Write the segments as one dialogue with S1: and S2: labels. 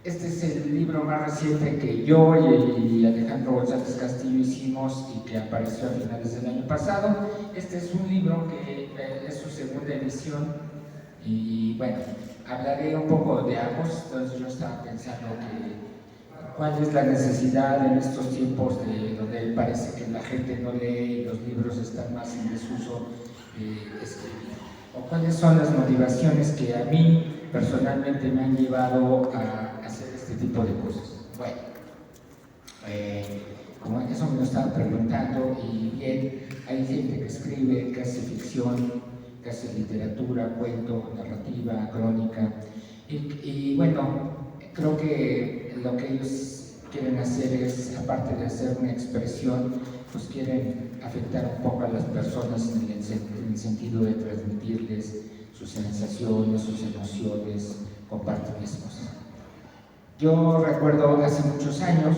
S1: este es el libro más reciente que yo y Alejandro González Castillo hicimos y que apareció a finales del año pasado. Este es un libro que es su segunda edición y bueno, hablaré un poco de ambos. Entonces yo estaba pensando que cuál es la necesidad en estos tiempos donde parece que la gente no lee y los libros están más en desuso escribir, o cuáles son las motivaciones que a mí personalmente me han llevado a hacer este tipo de cosas. Bueno, como eso me lo estaba preguntando, y bien, hay gente que escribe, que hace ficción, que hace literatura, cuento, narrativa, crónica, y bueno, creo que lo que ellos quieren hacer es, aparte de hacer una expresión, pues quieren afectar un poco a las personas en el sentido de transmitirles sus sensaciones, sus emociones, compartirles cosas. Yo recuerdo hace muchos años,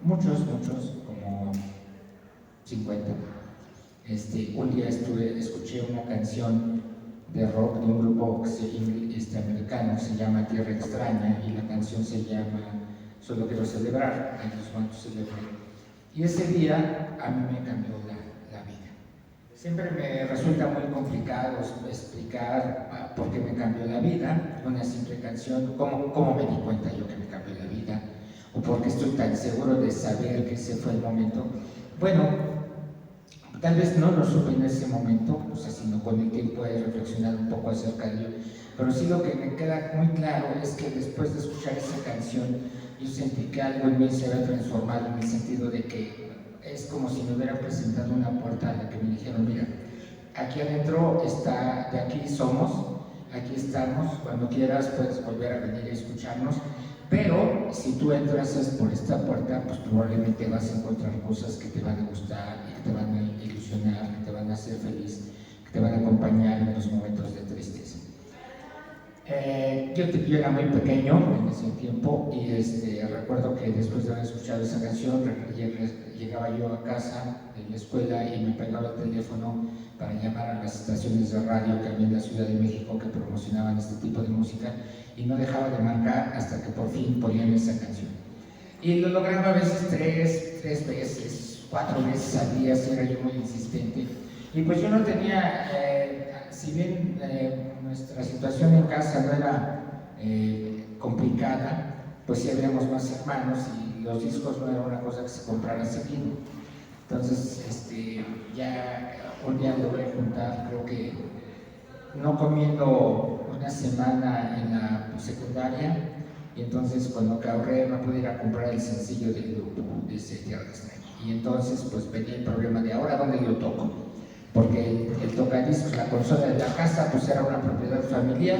S1: muchos, como 50, un día escuché una canción de rock de un grupo americano que se llama Tierra Extraña, y la canción se llama Solo quiero celebrar, I just want to celebrate. Y ese día a mí me cambió la vida. Siempre me resulta muy complicado explicar por qué me cambió la vida, una simple canción, cómo me di cuenta yo que me cambió la vida, o por qué estoy tan seguro de saber que ese fue el momento. Bueno, tal vez no lo supe en ese momento, o sea, sino con el tiempo he reflexionado un poco acerca de ello, pero sí lo que me queda muy claro es que después de escuchar esa canción, yo sentí que algo en mí se había transformado, en el sentido de que es como si me hubieran presentado una puerta a la que me dijeron, mira, aquí adentro está, de aquí somos, aquí estamos, cuando quieras puedes volver a venir a escucharnos, pero si tú entras por esta puerta, pues probablemente vas a encontrar cosas que te van a gustar y que te van a ilusionar, que te van a hacer feliz, que te van a acompañar en los momentos de tristeza. Yo era muy pequeño en ese tiempo y recuerdo que después de haber escuchado esa canción llegaba yo a casa de la escuela y me pegaba el teléfono para llamar a las estaciones de radio que había en la Ciudad de México que promocionaban este tipo de música, y no dejaba de marcar hasta que por fin ponían esa canción. Y lo lograba a veces tres veces, 4 veces al día, si era yo muy insistente. Y pues yo no tenía, si bien nuestra situación en casa no era complicada, pues sí habíamos más hermanos y los discos no era una cosa que se comprara seguido. Entonces, ya un día logré juntar, creo que no comiendo una semana en la secundaria, y entonces cuando que ahorré me pude ir a comprar el sencillo del grupo, de ese Tierra Extraña. Y entonces pues venía el problema de ahora dónde lo toco, porque el tocadiscos, la consola de la casa, pues era una propiedad familiar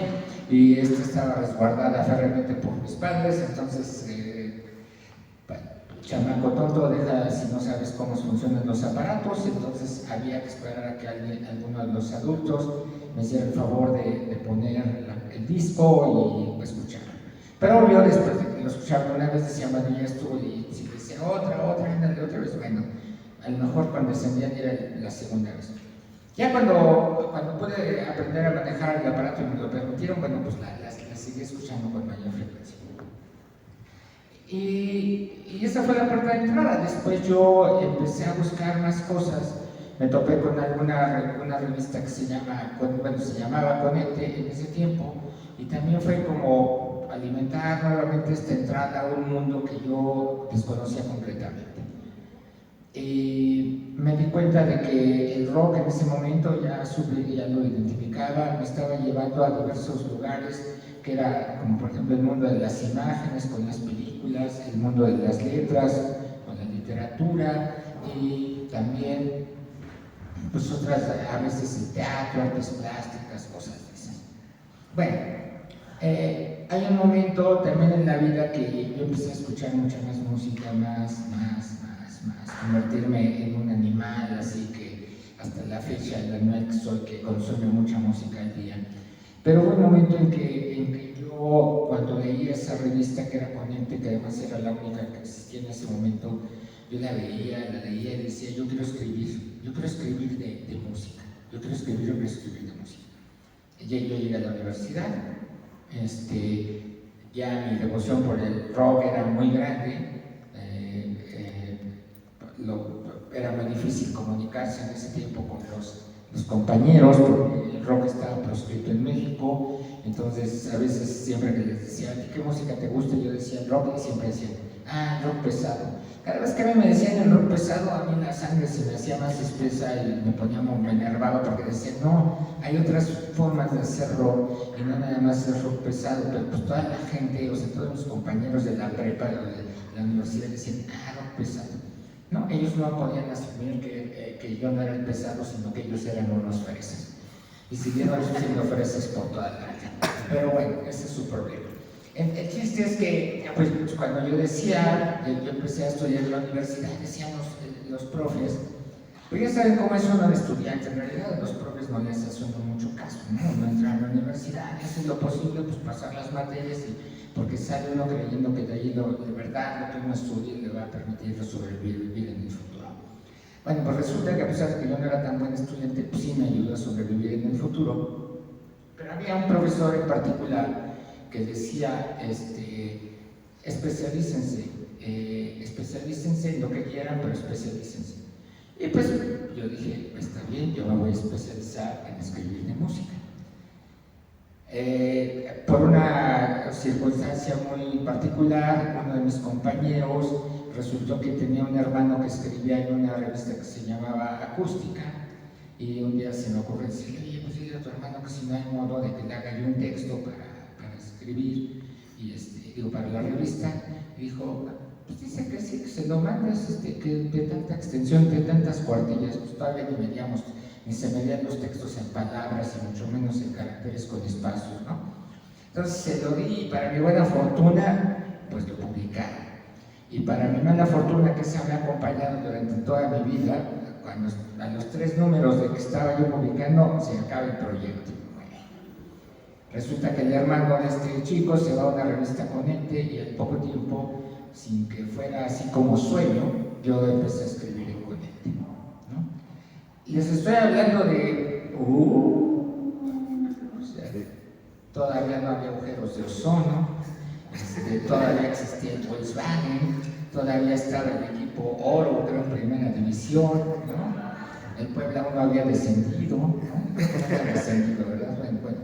S1: y esta estaba resguardada férreamente por mis padres. Entonces chamaco tonto, deja si no sabes cómo funcionan los aparatos. Entonces había que esperar a que alguno de los adultos me hiciera el favor de poner el disco y escucharlo. Pero obvio, después de que lo escuchaba una vez decía, bueno, ya estuvo, y si decía ándale otra vez, bueno, a lo mejor cuando descendían era la segunda vez. Ya cuando pude aprender a manejar el aparato y me lo permitieron, bueno, pues la seguí escuchando con mayor frecuencia. Y esa fue la puerta de entrada. Después yo empecé a buscar más cosas. Me topé con una revista que se llamaba Conecte en ese tiempo, y también fue como alimentar nuevamente esta entrada a un mundo que yo desconocía completamente. Y me di cuenta de que el rock en ese momento ya lo identificaba, me estaba llevando a diversos lugares, que era como por ejemplo el mundo de las imágenes con las películas, el mundo de las letras con la literatura, y también pues otras, a veces el teatro, artes plásticas, cosas de esas. Bueno, hay un momento también en la vida que yo empecé a escuchar mucha más música, más, convertirme en un animal, así que hasta la fecha, el animal que soy, que consume mucha música al día. Pero hubo un momento en que yo, cuando leía esa revista que era Conecte, que además era la única que existía en ese momento, yo la leía y decía, yo quiero escribir de música, yo quiero escribir de música. Y yo llegué a la universidad, ya mi devoción por el rock era muy grande, era muy difícil comunicarse en ese tiempo con los compañeros, porque el rock estaba proscrito en México. Entonces a veces siempre que les decía, ¿qué música te gusta? Yo decía el rock, y siempre decían, el rock pesado. Cada vez que a mí me decían el rock pesado, a mí la sangre se me hacía más espesa y me enervaba, porque decían, no, hay otras formas de hacer rock y no nada más es rock pesado. Pero pues toda la gente, o sea, todos mis compañeros de la prepa o de la universidad decían, rock pesado. No, ellos no podían asumir que yo no era el pesado, sino que ellos eran unos fresas. Y siguieron siendo fresas por toda la vida. Pero bueno, ese es su problema. El chiste es que, pues, cuando yo decía, yo empecé a estudiar en la universidad, decían los profes, pues ya saben cómo es uno de estudiante, en realidad los profes no les hacen mucho caso, ¿no? No entran a la universidad, hacen lo posible, pues pasar las materias, porque sale uno creyendo que de ahí de verdad lo que uno estudie le va a permitir sobrevivir en el futuro. Bueno, pues resulta que a pesar de que yo no era tan buen estudiante, pues sí me ayudó a sobrevivir en el futuro. Pero había un profesor en particular que decía, especialícense en lo que quieran, pero especialícense. Y pues yo dije, está bien, yo me voy a especializar en escribir de música. Por una circunstancia muy particular, uno de mis compañeros resultó que tenía un hermano que escribía en una revista que se llamaba Acústica, y un día se me ocurrió decirle, oye, pues dile a tu hermano que si no hay modo de que le haga yo un texto para escribir, y para la revista. Y dijo, pues dice que sí, que se lo mandas, que de tanta extensión, de tantas cuartillas, pues todavía ni se medían los textos en palabras y mucho menos en caracteres con espacios, ¿no? Entonces se lo di, y para mi buena fortuna, pues lo publicaron. Y para mi mala fortuna, que se me ha acompañado durante toda mi vida, cuando a los 3 números de que estaba yo publicando, se acaba el proyecto. Resulta que el hermano de este chico se va a una revista Conecte, y al poco tiempo, sin que fuera así como sueño, yo empecé a escribir en Conecte, ¿no? Les estoy hablando de... o sea, todavía no había agujeros de ozono, todavía existía el Volkswagen, todavía estaba el equipo Oro, creo, en primera división, ¿no? El Puebla aún no había descendido, ¿no? No había descendido, ¿verdad? Bueno.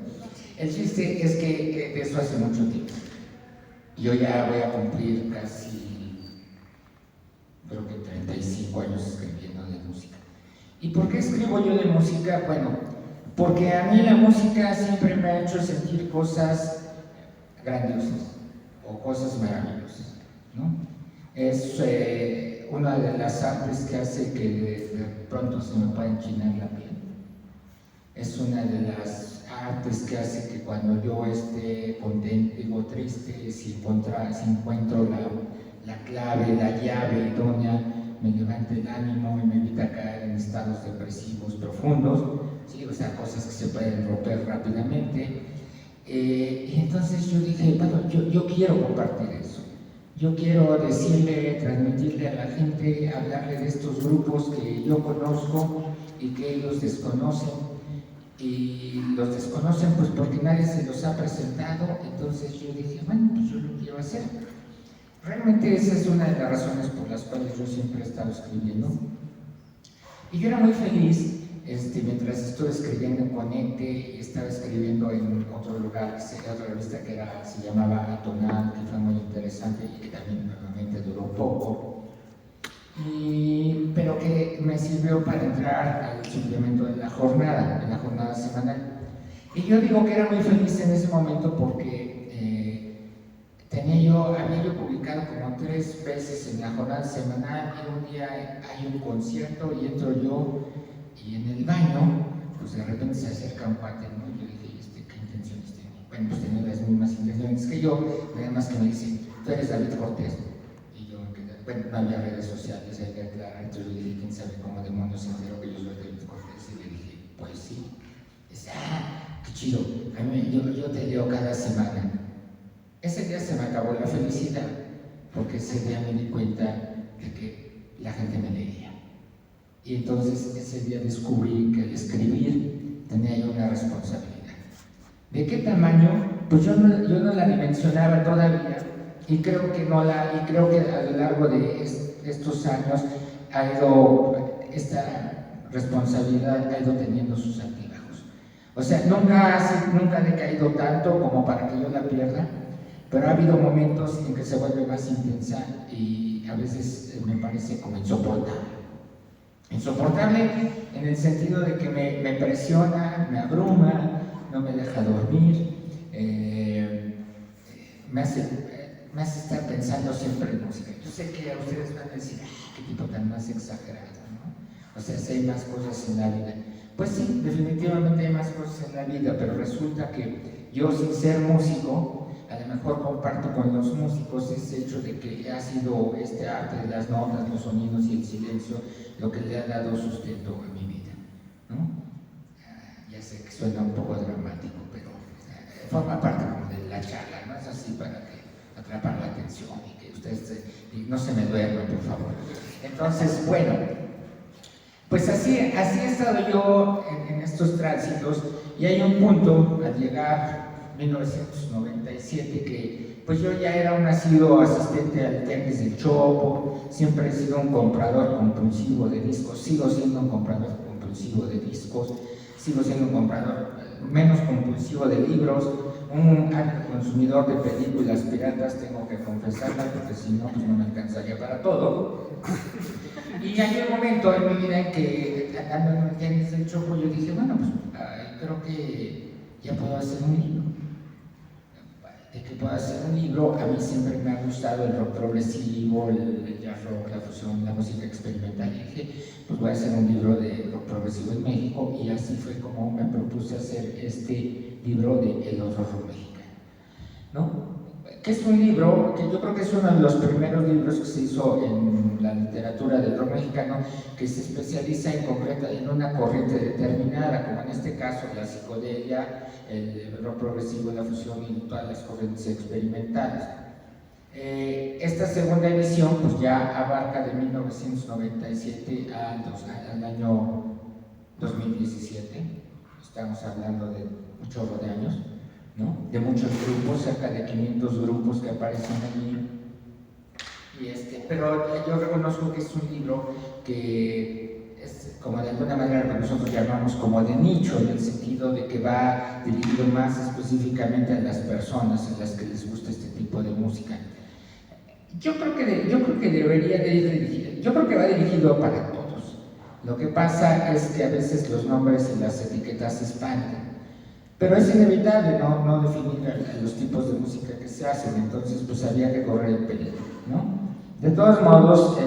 S1: El chiste es que de eso hace mucho tiempo. Yo ya voy a cumplir casi, creo que 35 años escribiendo de música. ¿Y por qué escribo yo de música? Bueno, porque a mí la música siempre me ha hecho sentir cosas grandiosas o cosas maravillosas, ¿no? Es una de las artes que hace que de pronto se me pueda enchinar la piel. Es una de las artes que hace que cuando yo esté contento, digo triste, si encuentro la clave, la llave idónea, me levante el ánimo y me evita caer en estados depresivos profundos, ¿sí? O sea, cosas que se pueden romper rápidamente. Y entonces yo dije, bueno, yo quiero compartir eso. Yo quiero decirle, transmitirle a la gente, hablarle de estos grupos que yo conozco y que ellos desconocen. Y los desconocen pues porque nadie se los ha presentado. Entonces yo dije, bueno, pues yo lo quiero hacer. Realmente esa es una de las razones por las cuales yo siempre he estado escribiendo. Y yo era muy feliz mientras estuve escribiendo en Conecte, y estaba escribiendo en otro lugar, otra revista que se llamaba Atonal, que fue muy interesante y que también nuevamente duró poco, pero que me sirvió para entrar al suplemento de la jornada semanal. Y yo digo que era muy feliz en ese momento porque había yo publicado como 3 veces en la jornada semanal, y un día hay un concierto y entro yo, y en el baño, pues de repente se acerca un cuate, ¿no? Y yo dije, ¿qué intenciones tiene? Bueno, pues tenía las mismas intenciones que yo, nada más que me dicen, tú eres David Cortés. Y yo, bueno, no había redes sociales, hay que aclarar, entonces yo dije, ¿quién sabe cómo demonios se enteró que yo soy David Cortés? Y le dije, pues sí. Dice, qué chido, yo te leo cada semana. Ese día se me acabó la felicidad, porque ese día me di cuenta de que la gente me leía. Y entonces ese día descubrí que al escribir tenía yo una responsabilidad. ¿De qué tamaño? pues yo no la dimensionaba todavía, y creo que a lo largo de estos años esta responsabilidad ha ido teniendo sus altibajos. O sea, nunca ha decaído tanto como para que yo la pierda, pero ha habido momentos en que se vuelve más intensa y a veces me parece como insoportable. Insoportable en el sentido de que me presiona, me abruma, no me deja dormir, me hace estar pensando siempre en música. Yo sé que a ustedes van a decir, qué tipo tan más exagerado, ¿no? O sea, si hay más cosas en la vida. Pues sí, definitivamente hay más cosas en la vida, pero resulta que yo, sin ser músico, a lo mejor comparto con los músicos ese hecho de que ha sido este arte de las notas, los sonidos y el silencio lo que le ha dado sustento a mi vida, ¿no? Ya sé que suena un poco dramático, pero forma parte como de la charla, ¿no? Es así para que atrapar la atención y que ustedes no se me duerman, por favor. Entonces, bueno, pues así he estado yo en estos tránsitos, y hay un punto al llegar 1997 que pues yo ya era un nacido asistente al Tianguis del Chopo, siempre he sido un comprador compulsivo de discos, sigo siendo un comprador compulsivo de discos, sigo siendo un comprador menos compulsivo de libros, un alto consumidor de películas piratas, tengo que confesarlo, porque si no, pues no me alcanzaría para todo. Y hay un momento en mi vida en que, andando en el Tianguis del Chopo, yo dije, bueno, pues creo que ya puedo hacer un libro. De que puedo hacer un libro, a mí siempre me ha gustado el rock progresivo, el jazz rock, la fusión, la música experimental, y dije, pues voy a hacer un libro de rock progresivo en México, y así fue como me propuse hacer este libro de El Horror Mexicano, ¿no? Que es un libro que yo creo que es uno de los primeros libros que se hizo en la literatura del rock mexicano, que se especializa en una corriente determinada, como en este caso la psicodelia, el rock progresivo, la fusión y todas las corrientes experimentales. Esta segunda edición pues ya abarca de 1997 al año 2017, estamos hablando de un chorro de años, ¿no? De muchos grupos, cerca de 500 grupos que aparecen allí. Pero yo reconozco que es un libro que es como de alguna manera lo que nosotros llamamos como de nicho, en el sentido de que va dirigido más específicamente a las personas a las que les gusta este tipo de música. Yo creo que debería de ir dirigido, yo creo que va dirigido para todos. Lo que pasa es que a veces los nombres y las etiquetas se expanden. Pero es inevitable no definir los tipos de música que se hacen, entonces pues había que correr el peligro, ¿no? De todos modos,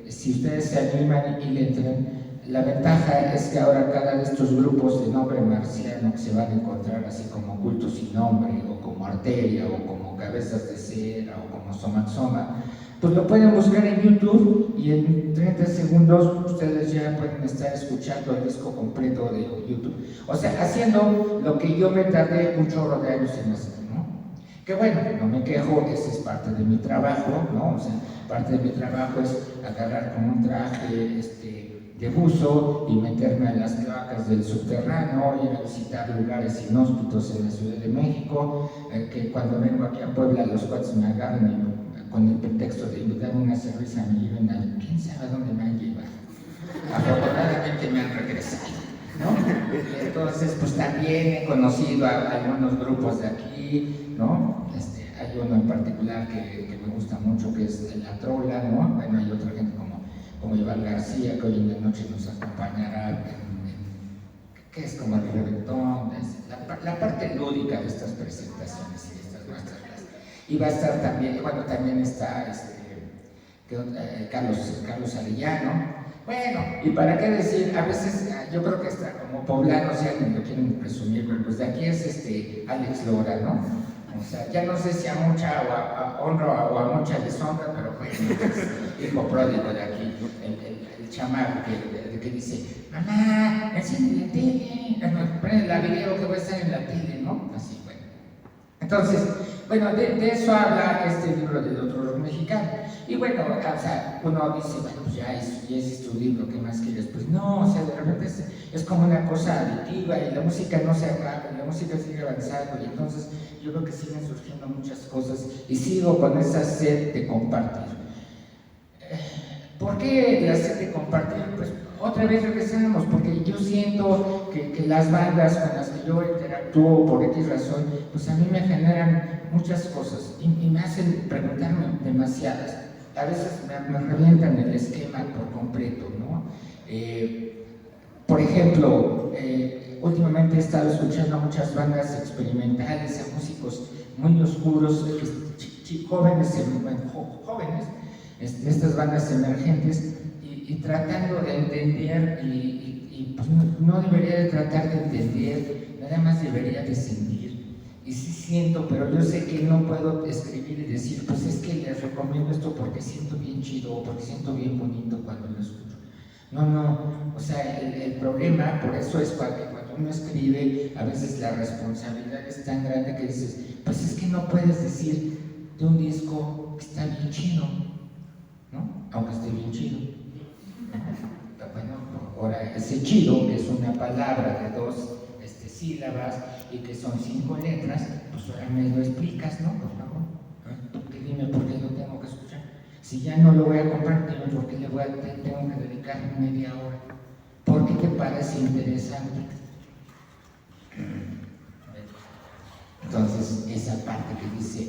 S1: si ustedes se animan y le entran, la ventaja es que ahora cada de estos grupos de nombre marciano que se van a encontrar, así como Culto Sin Nombre, o como Arteria, o como Cabezas de Cera, o como Somaxoma, pues lo pueden buscar en YouTube, y en 30 segundos ustedes ya pueden estar escuchando el disco completo de YouTube. O sea, haciendo lo que yo me tardé un chorro de años en hacer, ¿no? Que bueno, no me quejo, ese es parte de mi trabajo, ¿no? O sea, parte de mi trabajo es agarrar con un traje de buzo y meterme a las cloacas del subterráneo, ir a visitar lugares inhóspitos en la Ciudad de México, que cuando vengo aquí a Puebla los cuates me agarran y con el pretexto de invitarme una cerveza me lleven a quién sabe a dónde me han llevado. Afortunadamente me han regresado, ¿no? Entonces, pues también he conocido a algunos grupos de aquí, ¿no? Hay uno en particular que me gusta mucho, que es La Trola, ¿no? Bueno, hay otra gente como Iván García, que hoy en la noche nos acompañará que es como el reventón, la parte lúdica de estas presentaciones y de estas masterclass. Y va a estar también, bueno, también está Carlos Arellano. Bueno, y para qué decir, a veces yo creo que está como poblanos ya ni lo quieren presumir, pero pues de aquí es Alex Lora, ¿no? O sea, ya no sé si a mucha honra o a mucha deshonra, pero bueno, es hijo pródigo de aquí, el chamaco que dice, mamá, enciende la tele, prende la video que va a estar en la tele, ¿no? Así, bueno. Entonces, Bueno, de eso habla este libro del otro rock mexicano. Y bueno, o sea, uno dice, bueno, pues ya es tu libro, ¿qué más quieres? Pues no, o sea, de repente es como una cosa aditiva y la música no se acaba, la música sigue avanzando y entonces yo creo que siguen surgiendo muchas cosas y sigo con esa sed de compartir. ¿Por qué la sed de compartir? Pues otra vez regresamos, porque yo siento que las bandas con las que yo interactúo por X razón, pues a mí me generan muchas cosas y me hacen preguntarme demasiadas. A veces me revientan el esquema por completo, ¿no? Por ejemplo, últimamente he estado escuchando a muchas bandas experimentales, a músicos muy oscuros, jóvenes, jóvenes, estas bandas emergentes, y tratando de entender, y pues no debería de tratar de entender, nada más debería de sentir. Y sí siento, pero yo sé que no puedo escribir y decir, pues es que les recomiendo esto porque siento bien chido o porque siento bien bonito cuando lo escucho. No, o sea, el problema, por eso es que cuando uno escribe, a veces la responsabilidad es tan grande que dices, pues es que no puedes decir de un disco que está bien chido, ¿no? Aunque esté bien chido. Bueno, ahora ese chido, que es una palabra de dos sílabas y que son 5 letras, pues ahora me lo explicas, ¿no? Por favor. Dime por qué lo tengo que escuchar. Si ya no lo voy a comprar, dime por qué tengo que dedicar media hora. ¿Por qué te parece interesante? Entonces, esa parte que dice,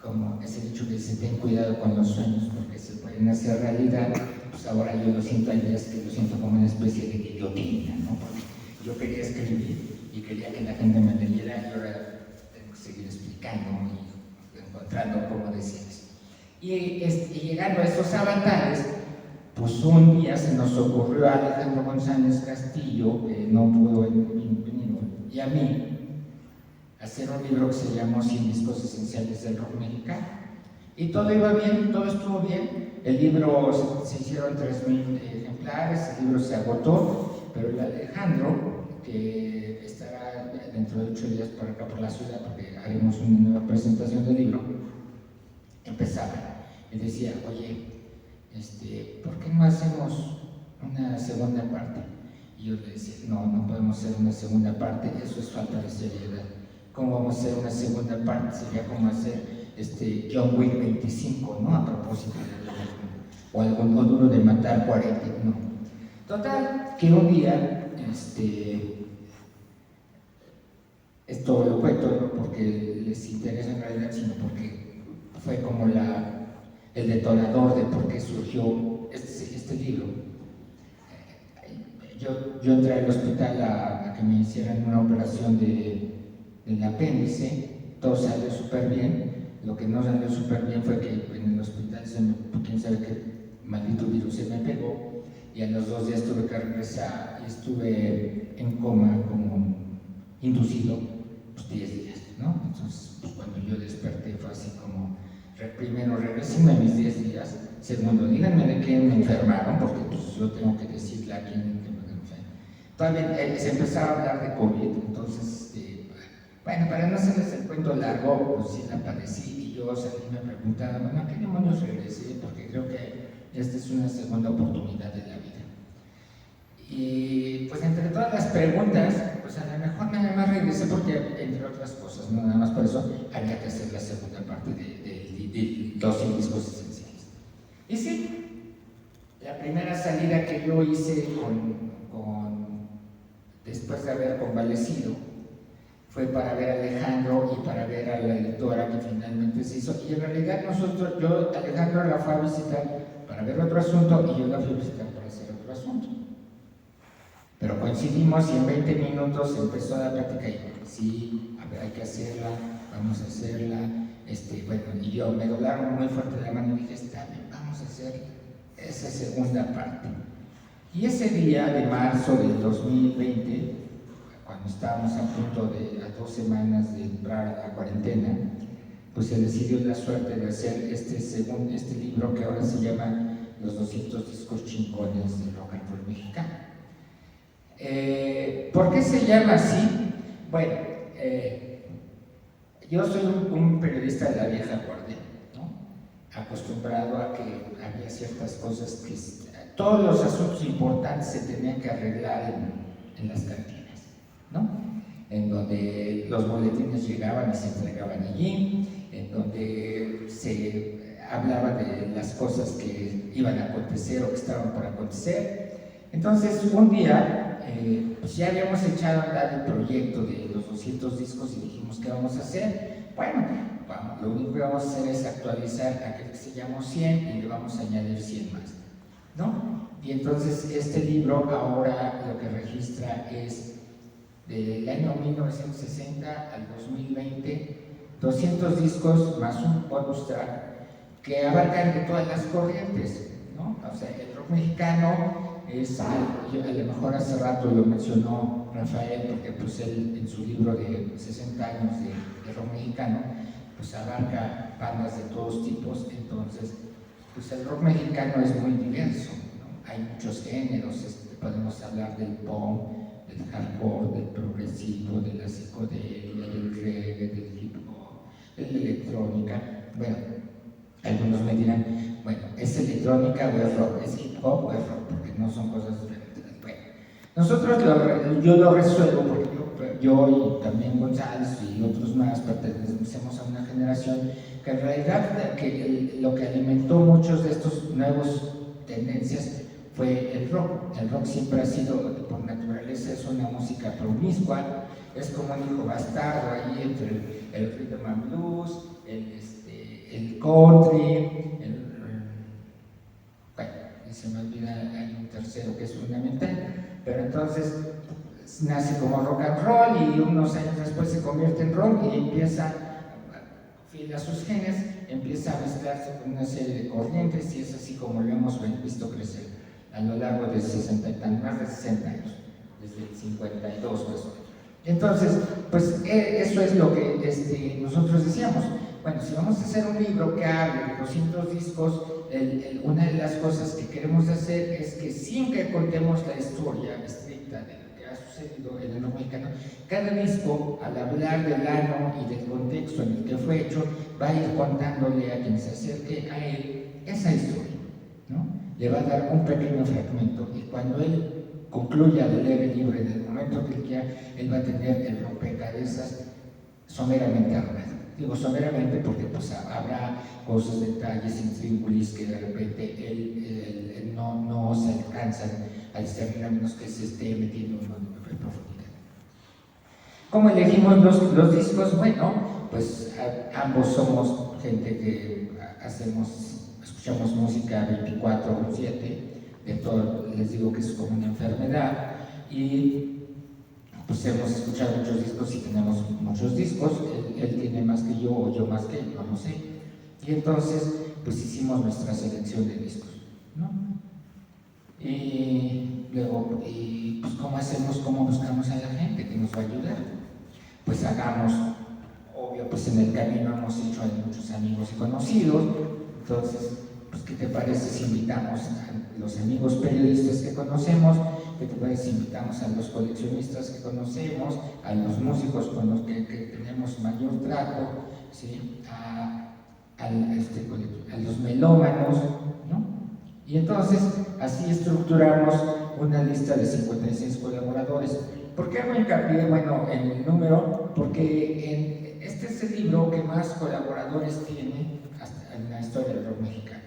S1: como ese dicho que dice, ten cuidado con los sueños porque se pueden hacer realidad, pues ahora yo lo siento, hay días que lo siento como una especie de guillotina, ¿no? Porque yo quería escribir y quería que la gente me leyera y ahora tengo que seguir explicando y encontrando cómo decirles. Y llegando a esos avatares, pues un día se nos ocurrió a Alejandro González Castillo, que no pudo venir, y a mí, hacer un libro que se llamó 100 discos esenciales del rock mexicano. Y todo iba bien, todo estuvo bien. El libro se hicieron 3,000 ejemplares, el libro se agotó, pero el Alejandro, que estará dentro de 8 días por acá por la ciudad, porque haremos una nueva presentación del libro, empezaba y decía, oye, ¿por qué no hacemos una segunda parte? Y yo le decía, no podemos hacer una segunda parte, eso es falta de seriedad. ¿Cómo vamos a hacer una segunda parte? Sería como hacer John Wick 25, ¿no? A propósito de o algo no duro de matar 40, no. Total, que un día, esto lo cuento no porque les interesa en realidad, sino porque fue como el detonador de por qué surgió este libro. Yo entré al hospital a que me hicieran una operación del apéndice, todo salió súper bien. Lo que no salió súper bien fue que en el hospital quién sabe qué maldito virus se me pegó y a los 2 días tuve que regresar y estuve en coma como inducido 10 días, ¿no? Entonces, pues, cuando yo desperté fue así como, primero regresenme mis 10 días, segundo, díganme de qué me enfermaron, porque pues yo tengo que decirle a quién me enfermaron. Todavía se empezaba a hablar de COVID, entonces, bueno, para no hacerles el cuento largo, pues sí la padecí y yo salí y me preguntaba, bueno, ¿a qué demonios regresé? Porque creo que esta es una segunda oportunidad de la vida. Y pues entre todas las preguntas, pues a lo mejor nada más regresé porque, entre otras cosas, no nada más por eso, había que hacer la segunda parte de los 100 discos esenciales. Y sí, la primera salida que yo hice después de haber convalecido, fue para ver a Alejandro y para ver a la editora que finalmente se hizo. Y en realidad Alejandro la fue a visitar para ver otro asunto y yo la fui a visitar para hacer otro asunto. Pero coincidimos y en 20 minutos empezó la plática y sí, a ver, hay que hacerla, vamos a hacerla. Bueno, y yo me doblaron muy fuerte la mano y dije, está bien, vamos a hacer esa segunda parte. Y ese día de marzo del 2020, cuando estábamos a punto a 2 semanas de entrar a la cuarentena, pues se decidió la suerte de hacer este libro que ahora se llama Los 200 discos chingones del rock and roll mexicano. ¿Por qué se llama así? Bueno, yo soy un periodista de la vieja guardia, ¿no? Acostumbrado a que había ciertas cosas que todos los asuntos importantes se tenían que arreglar en las cantinas, ¿no? En donde los boletines llegaban y se entregaban allí, en donde se hablaba de las cosas que iban a acontecer o que estaban por acontecer. Entonces, un día, pues ya habíamos echado a andar el proyecto de los 200 discos y dijimos, ¿qué vamos a hacer? Bueno, vamos, lo único que vamos a hacer es actualizar aquel que se llamó 100 y le vamos a añadir 100 más, ¿no? Y entonces este libro ahora lo que registra es del año 1960 al 2020, 200 discos más un bonus track que abarcan de todas las corrientes, ¿no? O sea, el rock mexicano es, a lo mejor hace rato lo mencionó Rafael, porque pues él en su libro de 60 años de rock mexicano, pues abarca bandas de todos tipos. Entonces, pues el rock mexicano es muy diverso, ¿no? Hay muchos géneros, podemos hablar del punk, del hardcore, del progresivo, de la psicodelia, del reggae, del hip hop, de la electrónica. Bueno, algunos me dirán, bueno, ¿es electrónica o es rock? ¿Es hip hop o es rock? Porque no son cosas diferentes. Bueno, nosotros yo lo resuelvo porque yo y también González y otros más pertenecemos a una generación que en realidad lo que alimentó muchos de estos nuevos tendencias fue el rock. El rock siempre ha sido, por naturaleza, es una música promiscua, es como un hijo bastardo ahí entre el rhythm and blues, el country, bueno, y se me olvida, hay un tercero que es fundamental, pero entonces nace como rock and roll y unos años después se convierte en rock y empieza, fiel a sus genes, empieza a mezclarse con una serie de corrientes y es así como lo hemos visto crecer a lo largo de más de 60 años, desde el 52 más o menos. Entonces, pues eso es lo que nosotros decíamos. Bueno, si vamos a hacer un libro que hable de 200 discos, una de las cosas que queremos hacer es que sin que contemos la historia estricta de lo que ha sucedido en el rock mexicano, cada disco, al hablar del año y del contexto en el que fue hecho, va a ir contándole a quien se acerque a él esa historia, ¿no? Le va a dar un pequeño fragmento y cuando él concluya de leer el libro, en el momento que él quiera, él va a tener el rompecabezas someramente armado. Digo someramente porque pues habrá cosas, detalles, intríngulis que de repente él no se alcanzan a discernir a menos que se esté metiendo en profundidad. ¿Cómo elegimos los discos? Bueno, pues ambos somos gente que escuchamos música 24/7, de todo, les digo que es como una enfermedad y pues hemos escuchado muchos discos y tenemos muchos discos, él tiene más que yo o yo más que él, no lo sé, y entonces pues hicimos nuestra selección de discos, ¿no? Y luego, pues ¿cómo hacemos, cómo buscamos a la gente que nos va a ayudar? Pues hagamos, obvio, pues en el camino hemos hecho a muchos amigos y conocidos, entonces, pues ¿qué te parece si invitamos a los amigos periodistas que conocemos? ¿Qué te parece si invitamos a los coleccionistas que conocemos, a los músicos con los que tenemos mayor trato, ¿sí? A los melómanos, ¿no? Y entonces así estructuramos una lista de 56 colaboradores. ¿Por qué hago hincapié, bueno, en el número? Porque este es el libro que más colaboradores tiene hasta en la historia del rock mexicano.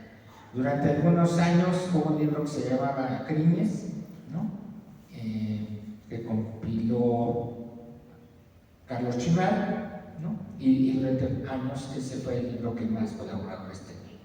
S1: Durante algunos años hubo un libro que se llamaba Crines, ¿no? Que compiló Carlos Chimal, ¿no? Y durante años ese fue el libro que más colaboradores tenía.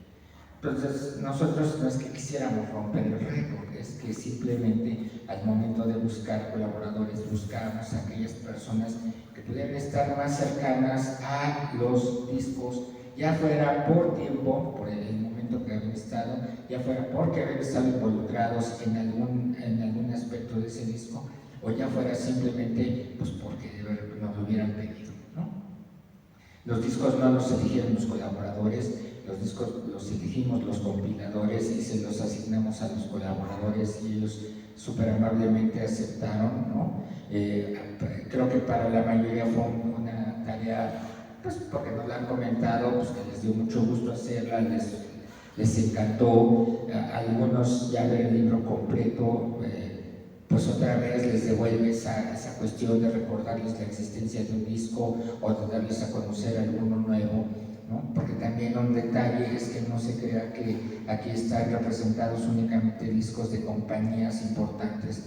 S1: Entonces nosotros no es que quisiéramos romper el récord, es que simplemente al momento de buscar colaboradores buscábamos a aquellas personas que pudieran estar más cercanas a los discos, ya fuera por tiempo, por el momento que habían estado, ya fuera porque habían estado involucrados en algún aspecto de ese disco, o ya fuera simplemente pues porque nos lo hubieran pedido, ¿no? Los discos no los eligieron los colaboradores, los discos los elegimos los compiladores y se los asignamos a los colaboradores y ellos súper amablemente aceptaron, ¿no? Creo que para la mayoría fue una tarea pues porque nos la han comentado, pues que les dio mucho gusto hacerla, les encantó. Algunos ya ver el libro completo, pues otra vez les devuelve esa cuestión de recordarles la existencia de un disco o de darles a conocer alguno nuevo, ¿no? Porque también un detalle es que no se crea que aquí están representados únicamente discos de compañías importantes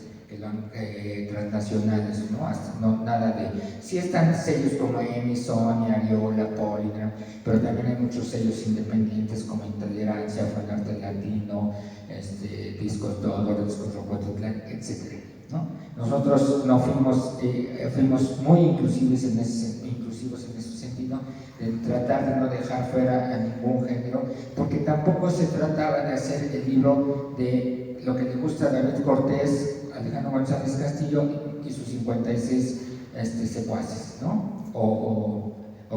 S1: transnacionales, ¿no? No, nada de... Sí están sellos como EMI, Sony, Ariola, Polygram, pero también hay muchos sellos independientes como Intolerancia, Fanarte Latino, Discos Dodor, Discos Rocotitlán, etc., ¿no? Nosotros no fuimos muy inclusivos en ese sentido, de tratar de no dejar fuera a ningún género, porque tampoco se trataba de hacer el libro de lo que le gusta a David Cortés, Alejandro González Castillo y sus 56 secuaces, ¿no? O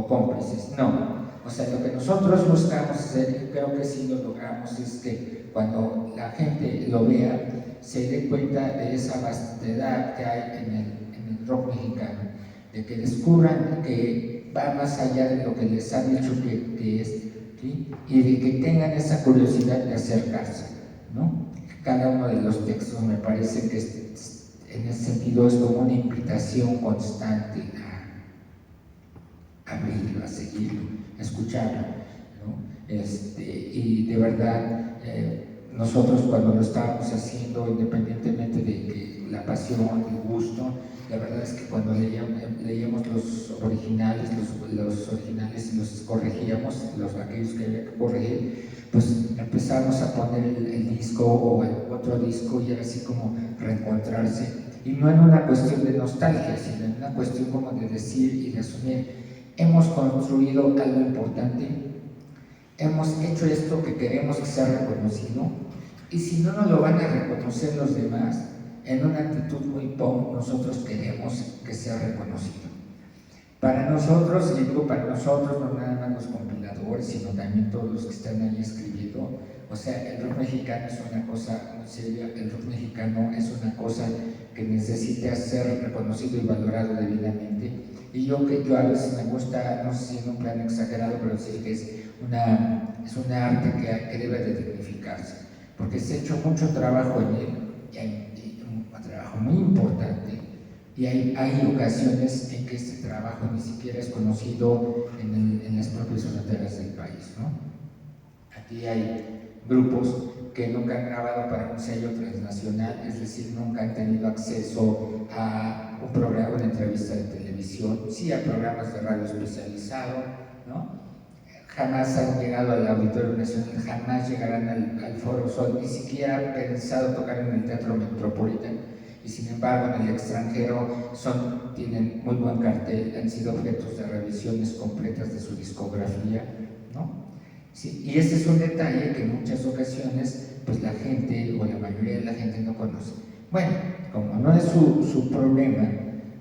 S1: cómplices, no. O sea, lo que nosotros buscamos hacer, y creo que sí lo logramos, es que cuando la gente lo vea, se dé cuenta de esa vastedad que hay en el rock mexicano, de que descubran que va más allá de lo que les ha dicho que es, ¿sí? Y de que tengan esa curiosidad de acercarse, ¿no? Cada uno de los textos me parece que en ese sentido es como una invitación constante a abrirlo, a seguirlo, a escucharlo, ¿no? Y de verdad, nosotros cuando lo estábamos haciendo, independientemente de que la pasión, el gusto, la verdad es que cuando leíamos los originales y los corregíamos, aquellos que había que corregir, pues empezamos a poner el disco o el otro disco y era así como reencontrarse, y no en una cuestión de nostalgia, sino en una cuestión como de decir y de asumir, hemos construido algo importante, hemos hecho esto que queremos que sea reconocido, y si no nos lo van a reconocer los demás, en una actitud muy punk, nosotros queremos que sea reconocido. Para nosotros, y digo para nosotros, no nada más los compiladores, sino también todos los que están ahí escribiendo, o sea, el rock mexicano es una cosa muy seria, el rock mexicano es una cosa que necesita ser reconocido y valorado debidamente. Y yo a veces me gusta, no sé si en un plan exagerado, pero sí que es una arte que debe de dignificarse, porque se ha hecho mucho trabajo en él, y un trabajo muy importante, y hay ocasiones en que este trabajo ni siquiera es conocido en las propias fronteras del país, ¿no? Aquí hay grupos que nunca han grabado para un sello transnacional, es decir, nunca han tenido acceso a un programa, una entrevista de televisión, sí a programas de radio especializado, ¿no? Jamás han llegado al Auditorio Nacional, jamás llegarán al Foro Sol, ni siquiera han pensado tocar en el Teatro Metropolitano, y sin embargo en el extranjero tienen muy buen cartel, han sido objetos de revisiones completas de su discografía, ¿no? Sí, y ese es un detalle que en muchas ocasiones pues la gente o la mayoría de la gente no conoce. Bueno, como no es su problema,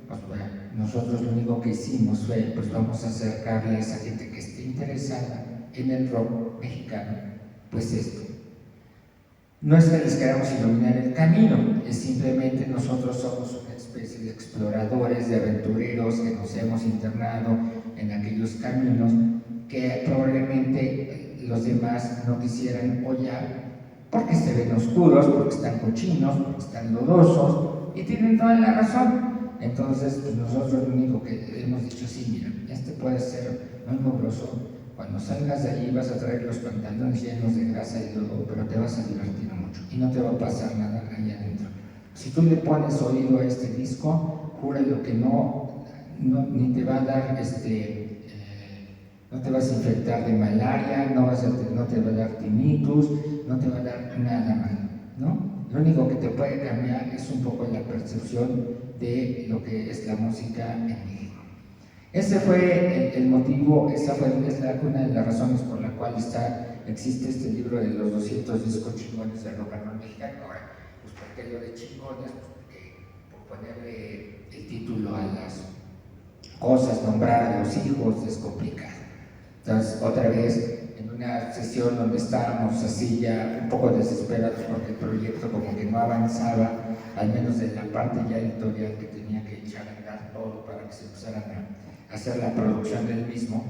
S1: pues bueno, nosotros lo único que hicimos fue, pues vamos a acercarle a esa gente que esté interesada en el rock mexicano, pues esto. No es que les queramos iluminar el camino, es simplemente nosotros somos una especie de exploradores, de aventureros que nos hemos internado en aquellos caminos que probablemente los demás no quisieran hollar porque se ven oscuros, porque están cochinos, porque están lodosos, y tienen toda la razón. Entonces, pues nosotros lo único que hemos dicho, sí, mira, puede ser muy mugroso, cuando salgas de allí vas a traer los pantalones llenos de grasa y lodo, pero te vas a divertir mucho y no te va a pasar nada allá adentro. Si tú le pones oído a este disco, júralo que ni te va a dar no te vas a infectar de malaria, no te va a dar tinnitus, no te va a dar nada malo, ¿no? Lo único que te puede cambiar es un poco la percepción de lo que es la música en México. Ese fue el motivo, es una de las razones por la cual existe este libro de los 200 discos chingones del rock and roll mexicano. Ahora, pues ¿por qué lo de chingones? Pues porque por ponerle el título a las cosas, nombrar a los hijos es complicado. Entonces, otra vez, en una sesión donde estábamos así ya un poco desesperados porque el proyecto como que no avanzaba, al menos de la parte ya editorial que tenía que echar a andar todo para que se empezaran a hacer la producción del mismo,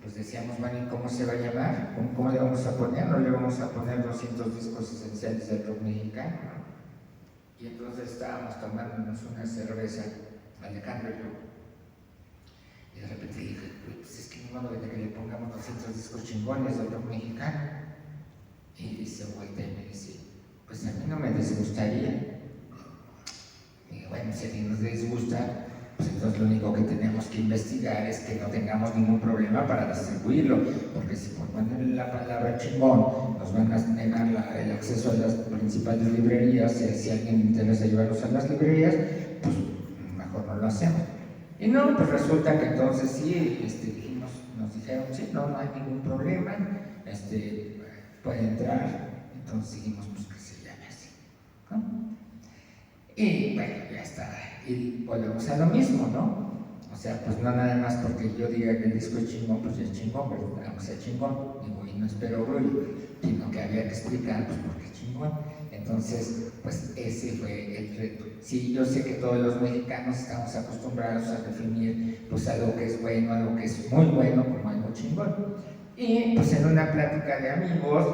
S1: pues decíamos, bueno, ¿y cómo se va a llamar? ¿Cómo le vamos a poner? ¿No le vamos a poner 200 discos esenciales del rock mexicano? Y entonces estábamos tomándonos una cerveza, Alejandro y yo, y de repente dije, pues es que ni modo de que le pongamos 200 discos chingones del rock mexicano. Y se vuelve y me dice, pues a mí no me disgustaría. Y bueno, si a ti nos disgusta, pues entonces lo único que tenemos que investigar es que no tengamos ningún problema para distribuirlo, porque si por ponerle la palabra chingón nos van a negar el acceso a las principales librerías, si a alguien le interesa llevarlos a las librerías, pues mejor no lo hacemos. Y no, pues resulta que entonces sí, nos dijeron, sí, no hay ningún problema, puede entrar, entonces dijimos, pues que se llame así, ¿no? Y bueno, ya está, y volvemos a lo mismo, ¿no? O sea, pues no nada más porque yo diga que el disco es chingón, pues ya es chingón, pero aunque sea chingón, digo, y no espero orgullo, sino que había que explicar, pues por qué es chingón. Entonces, pues ese fue el reto. Sí, yo sé que todos los mexicanos estamos acostumbrados a definir pues algo que es bueno, algo que es muy bueno como algo chingón. Y pues en una plática de amigos,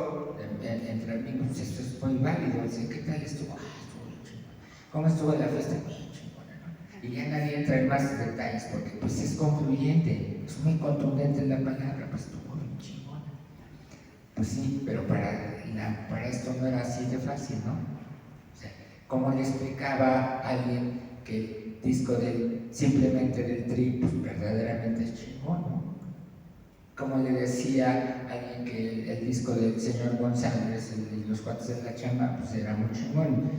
S1: entre amigos, pues esto es muy válido. Dice, ¿qué tal estuvo? Estuvo bien chingón. ¿Cómo estuvo la fiesta? Bien chingona, ¿no? Y ya nadie entra en más detalles porque pues es concluyente, es muy contundente la palabra, pues estuvo bien chingona. Pues sí, pero para esto no era así de fácil, ¿no? O sea, ¿cómo le explicaba a alguien que el disco simplemente del Tri, pues verdaderamente es chingón, ¿no? Como le decía a alguien que el disco del señor González y los cuates de la chamba, pues era muy chingón.